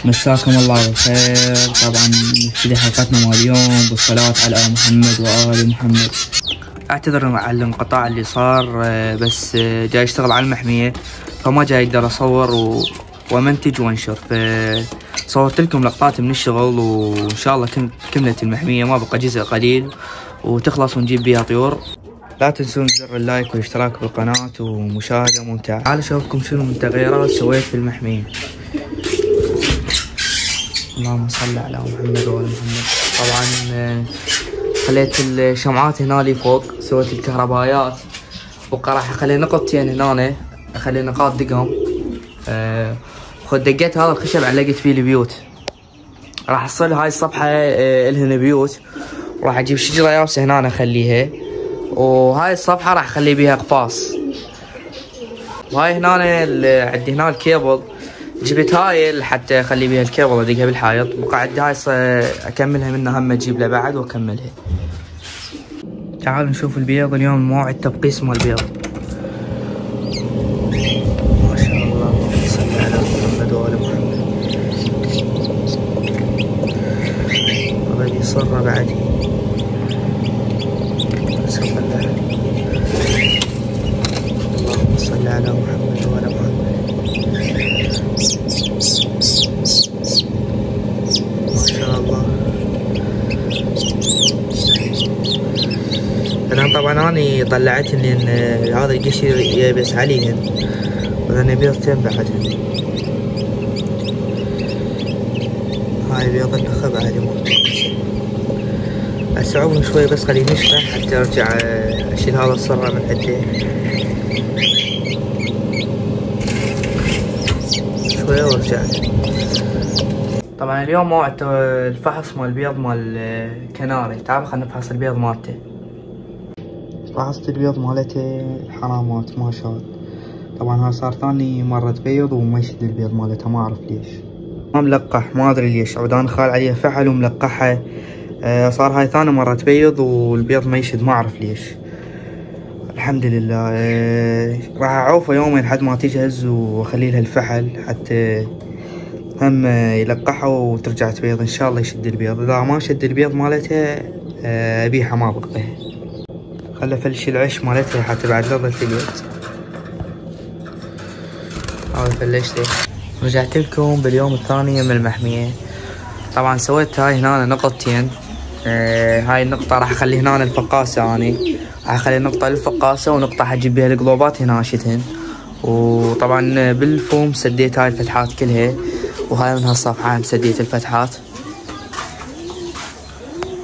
مساكم الله بالخير. طبعا نبتدي حلقتنا مال اليوم بالصلاة على محمد وآل محمد. اعتذر على الانقطاع اللي صار، بس جاي اشتغل على المحمية فما جاي اقدر اصور ومنتج وانشر، فصورت لكم لقطات من الشغل وان شاء الله كملت المحمية، ما بقى جزء قليل وتخلص ونجيب بيها طيور. لا تنسون زر اللايك والاشتراك بالقناة ومشاهدة ممتعة. تعالوا اشوفكم شنو من تغييرات سويت في المحمية. اللهم صل على محمد وآل محمد. طبعا خليت الشمعات هنا لي فوق، سويت الكهربائيات، بقى راح اخلي نقطتين هنا، اخلي نقاط دقم. دقيت هذا الخشب علقت فيه البيوت، راح اصل هاي الصفحة الهن بيوت، وراح اجيب شجرة يابسة هنا اخليها، وهاي الصفحة راح اخلي بيها قفاص. وهاي هنا عندي هنا الكيبل، جبت هاي حتى اخلي بيها الكيبل ادقها بالحائط، بقى عندي هاي اكملها منها، هم اجيب لها بعد واكملها. تعالوا نشوف البيض اليوم، موعد تبقيس مال البيض. ما شاء الله، اللهم صل على محمد وآل محمد. غادي صرة بعد اللهم صل على محمد وآل محمد. ما شاء الله. انا طبعا اني طلعتني ان هذا القشر يبس عليهن، وذني بيضتين بعدهن. هاي بيض النخب عادي موجود. اسعوهم شوي بس خليه ينشف حتى ارجع اشيل هذا الصرة من عنده شوي وارجع. طبعا اليوم موعد الفحص مال البيض مال كناري. تعالوا خلينا نفحص البيض مالته. فحصت البيض مالته الحرامات ما شاء الله. طبعا ها صار ثاني مرة تبيض وما يشد البيض مالته، ما اعرف ليش، ما ملقح، ما ادري ليش. عودان خال عليها فحل وملقحها، صار هاي ثاني مرة تبيض والبيض ما يشد، ما اعرف ليش. الحمد لله. راح اعوفه يومين لحد ما تجهز واخلي لها الفحل حتى هم يلقحها وترجع تبيض ان شاء الله يشد البيض. اذا ما شد البيض مالتها ابيعها ما بقيها. خله فلش العش مالتها حتى بعد لا تظل تلوت. هذا فلشته. رجعت لكم باليوم الثاني من المحمية. طبعا سويت هاي هنا نقطتين. هاي النقطة راح اخلي هنا الفقاسة، اني راح اخلي نقطة للفقاسة ونقطة حجيب بيها القلوبات هنا شتهن. وطبعا بالفوم سديت هاي الفتحات كلها، وهاي من هالصفحة هم سديت الفتحات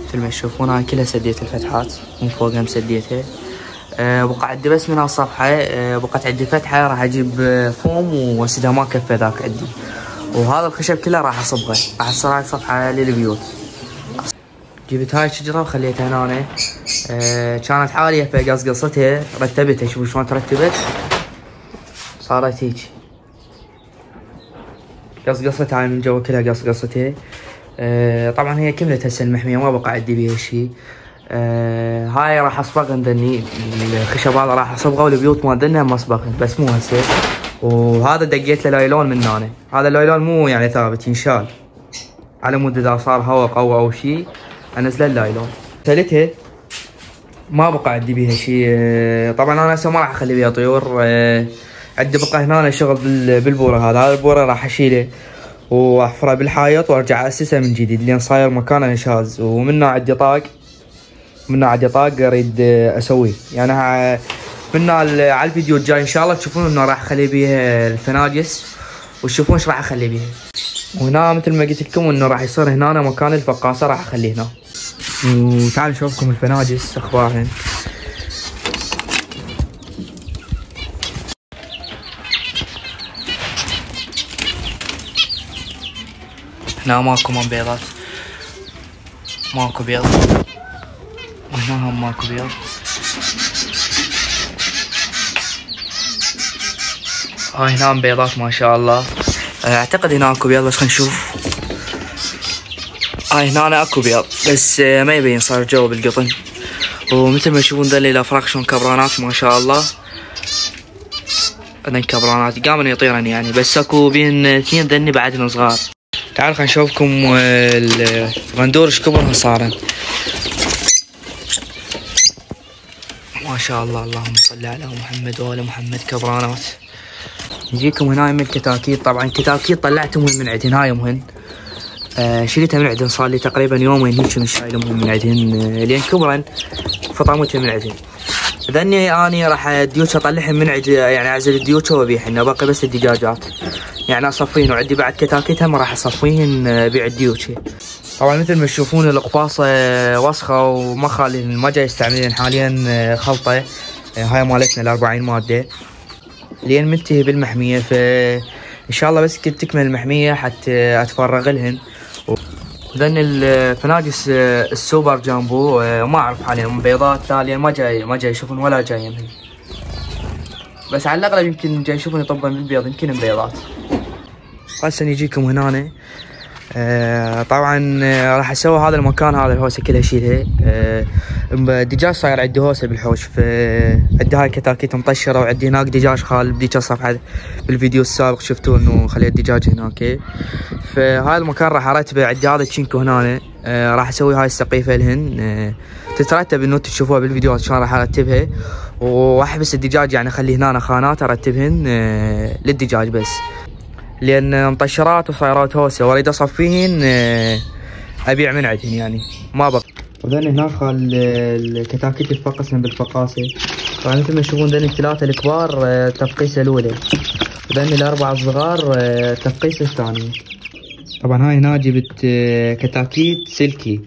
مثل ما تشوفون. هاي كلها سديت الفتحات من فوق هم سديتها. بقى عندي بس من هالصفحة بقت عندي فتحة، راح اجيب فوم واسدها، ما كفى ذاك عندي. وهذا الخشب كله راح اصبغه، راح تصير هاي الصفحة للبيوت. جبت هاي الشجرة وخليتها هنا، كانت عالية فقصقصتها رتبتها. شوفوا شلون ترتبت، صارت هيك قصقصتها. هاي من جوا كلها قصقصتها. طبعا هي كملت هسه المحمية، ما بقى عندي بيها شي. هاي راح اصبغن ذني الخشب، هذا راح اصبغه والبيوت ما ذنها مصبغن بس مو هسه. وهذا دقيت له لايلون من هنا، هذا اللايلون مو يعني ثابت، ينشال على مود اذا صار هواء قوي او شي انزله اللايلون. سلتها ما بقى عندي بيها شي. طبعا انا هسه ما راح اخلي بيها طيور. عندي بقى هنا شغل بالبوره. هذا البوره راح اشيله واحفره بالحائط وارجع اسسه من جديد لان صاير مكانه نشاز. ومنه عندي طاق، اريد اسويه يعني. منه على الفيديو الجاي ان شاء الله تشوفون انه راح اخلي بيها الفناجس وتشوفون ايش راح اخلي بيها. وهنا مثل ما قلت لكم انه راح يصير هنا مكان الفقاصه، راح اخليه هنا. وتعالوا نشوفكم الفناجس اخبارهن. هنا ماكو من بيضات، ماكو بيض، وهنا هم ماكو بيض. هاي هنا بيضات ما شاء الله. اعتقد هنا اكو بيض بس خلينا نشوف. هاي هنا اكو بيض بس ما يبين، صار جو بالقطن. ومثل ما تشوفون ذلي الافراق شلون كبرانات ما شاء الله. هذن كبرانات قامن يطيرن يعني، بس اكو بين اثنين ذني بعدن صغار. تعالوا خلينا نشوفكم الغندور ايش كبر صار. ما شاء الله، اللهم صل على محمد وآل محمد. كبرانات. نجيكم هنا من الكتاكيت. طبعا الكتاكيت طلعتهم من عندهن، هايهم هن شريتها من عندهن، صار لي تقريبا يومين هيك من شايلهم من عندهن لين كبرن فطعمتها من عندهن. ذني اني راح الديوكه اطلعهم من عند، يعني اعزل الديوكه وابيعهن، باقي بس الدجاجات يعني اصفيهن، وعندي بعد كتاكيت هم راح اصفيهن ابيع الديوكه. طبعا مثل ما تشوفون القفاصه وسخه وما خالي، ما جاي يستعملين حاليا خلطه هاي مالتنا 40 ماده لين منتهي بالمحميه، فان شاء الله بس كنت تكمل المحميه حتى اتفرغ لهن. ذن الفناجس السوبر جامبو ما اعرف حاليا بيضات تاليا ما جاي يشوفون ولا جاي منهن، بس على الاغلب يمكن جاي يشوفون يطبن بالبيض، يمكن بيضات. هسه نجيكم هنا. طبعا راح اسوي هذا المكان، هذا الهوسه كلها اشيلها. الدجاج صاير عندي هوسه بالحوش، فعندي هاي كتاكيت مطشره، وعندي هناك دجاج خال بديك الصفحه بالفيديو السابق شفتوا انه خليت دجاج هناك. فهاي المكان راح ارتبه، عندي هذا تشينكو هنا راح اسوي هاي السقيفه لهن، تترتب انه تشوفوها بالفيديوهات شلون راح ارتبها، واحبس الدجاج يعني اخلي هنا خانات ارتبهن للدجاج بس، لان مطشرات وصايرات هوسه واريد اصفيهن ابيع من عندهن يعني ما بقى. وذن هناك الكتاكيت تفقسن بالفقاسه. طبعا مثل ما تشوفون ذن الثلاثه الكبار تفقيسه الاولى، وذن الاربعه الصغار تفقيسه الثانيه. طبعا هاي هنا جبت كتاكيت سلكي،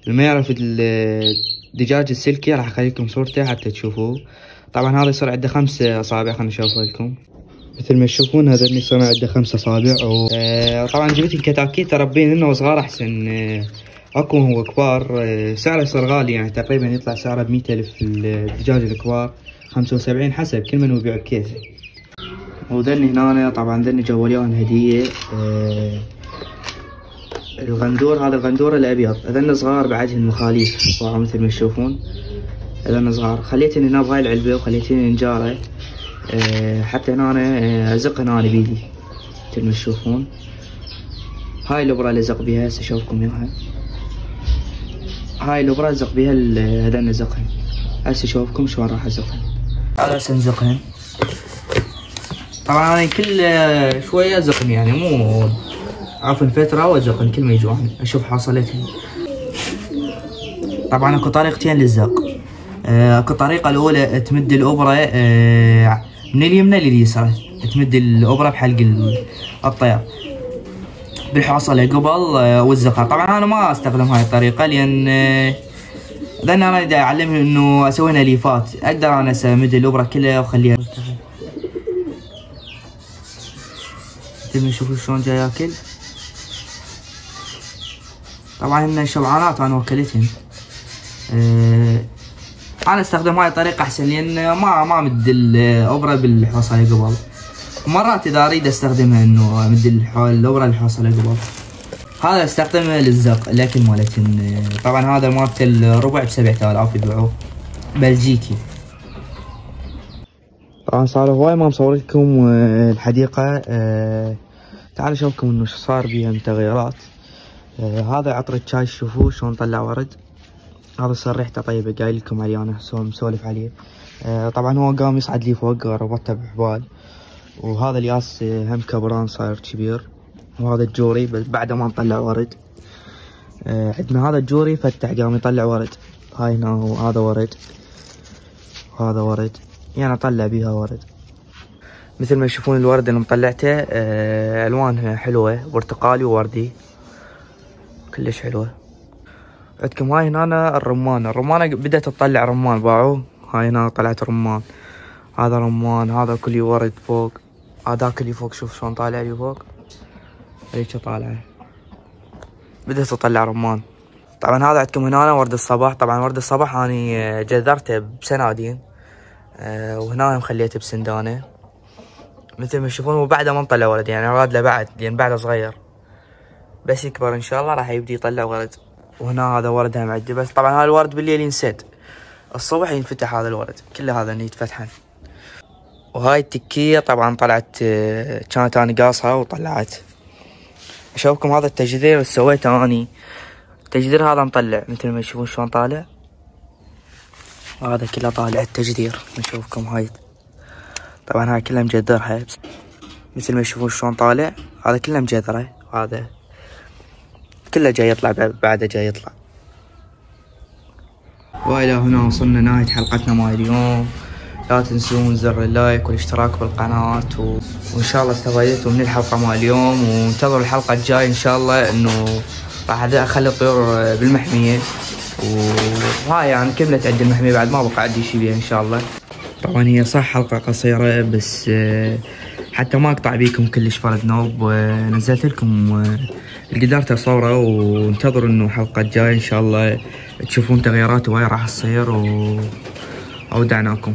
اللي ما يعرف الدجاج السلكي راح اخليكم صورته حتى تشوفوه. طبعا هذا يصير عنده 5 اصابع، خلينا نشوفه لكم. مثل ما تشوفون هذا يصير عنده 5 اصابع. طبعا جبت الكتاكيت تربين انه صغار احسن، اكو هو كبار سعره يصير غالي، يعني تقريبا يطلع سعره ب100,000 الدجاج الكبار، 75 حسب كل من يبيع بكيسه. وذني هنا طبعا ذني جوا ليهم هديه الغندور، هذا الغندور الابيض. هذن صغار بعدهن مخاليف طبعا مثل ما تشوفون، هذن صغار خليتهن هنا بهاي العلبه وخليتهن نجاره حتى هنا ازقهن انا بيدي مثل ما تشوفون. هاي الابره اللي ازق بيها هسه اشوفكم اياها، هاي الابره ازق بيها هذن ازقهن، هسه اشوفكم شلون راح ازقهن. تعالوا هسه نزقهن. طبعا انا كل شويه ازقهن يعني مو عفوا فتره وازقهن كل ما يجوعني اشوف حصلتهن. طبعا اكو طريقتين للزق. اكو الطريقه الاولى تمد الابره من اليمنى لليسرى، تمد الابره بحلق الطير بالحوصله قبل والزقها. طبعا انا ما استخدم هاي الطريقه لان لان انا دا اعلمهم انه اسوي لها ليفات، اقدر انا امد الابره كلها واخليها. مثل ما تشوفون شلون جاي ياكل. طبعا هن شبعانات انا وكلتهن. انا استخدم هاي الطريقه احسن لان ما امد الابره بالحوصله قبل، مرات اذا اريد استخدمها انه امد الابره بالحوصله قبل. هذا استخدمه للزق الاكل مالتهن. طبعا هذا مالت الربع ب7000 يبيعوه بلجيكي. طبعا صار هواي ما مصور لكم الحديقه. تعالوا شوفكم انه شو صار بيها من تغيرات. هذا عطر الشاي شوفوه شلون طلع ورد، هذا صار ريحته طيبه قايل لكم عليه انا مسولف عليه. طبعا هو قام يصعد لي فوق ربطته بحبال. وهذا الياس هم كبران صاير كبير. وهذا الجوري بعد ما نطلع ورد. عندنا هذا الجوري فتح قام يطلع ورد. هاي هنا هذا ورد وهذا ورد، يعني اطلع بيها ورد. مثل ما تشوفون الورد اللي مطلعته الوانها حلوه، برتقالي ووردي كلش حلوه. عندكم هاي هنا الرمانه بدأت تطلع رمان باعوه. هاي هنا طلعت رمان، هذا رمان، هذا كله ورد فوق، هذاك اللي فوق شوف شلون طالع لي فوق، هيك طالعه بدأت تطلع رمان. طبعا هذا عندكم هنا ورد الصباح. طبعا ورد الصباح اني جذرته بسنادين وهنا مخليته بسندانه مثل ما تشوفون، وبعده ما مطلع ولد يعني راد له بعد لان بعده صغير، بس يكبر ان شاء الله راح يبدي يطلع ولد. وهنا هذا ورد هم عندي، بس طبعا هذا الورد بالليل ينسد، الصبح ينفتح هذا الورد كله، هذا انه يتفتحن. وهاي التكية طبعا طلعت كانت انا قاصها وطلعت. اشوفكم هذا التجدير اللي سويته اني. التجدير هذا مطلع مثل ما تشوفون شلون طالع، وهذا كله طالع التجدير. نشوفكم هاي طبعا هاي كلها مجدرها مثل ما تشوفون شلون طالع، هذا كله مجدره، وهذا كله جاي يطلع بعده جاي يطلع. والى هنا وصلنا نهاية حلقتنا مال اليوم. لا تنسون زر اللايك والاشتراك بالقناة وان شاء الله استفادتوا من الحلقة مال اليوم، وانتظروا الحلقة الجاية ان شاء الله انه راح اخلي الطيور بالمحمية، وهاي يعني كملت عند المحمية بعد ما بقى عندي شي بيها ان شاء الله. طبعا هي صح حلقة قصيرة بس حتى ما اقطع بيكم كلش فرد نوب، نزلت لكم اللي قدرت اصوره، وانتظروا انه الحلقة الجاية ان شاء الله تشوفون تغييرات وهاي راح تصير، واودعناكم.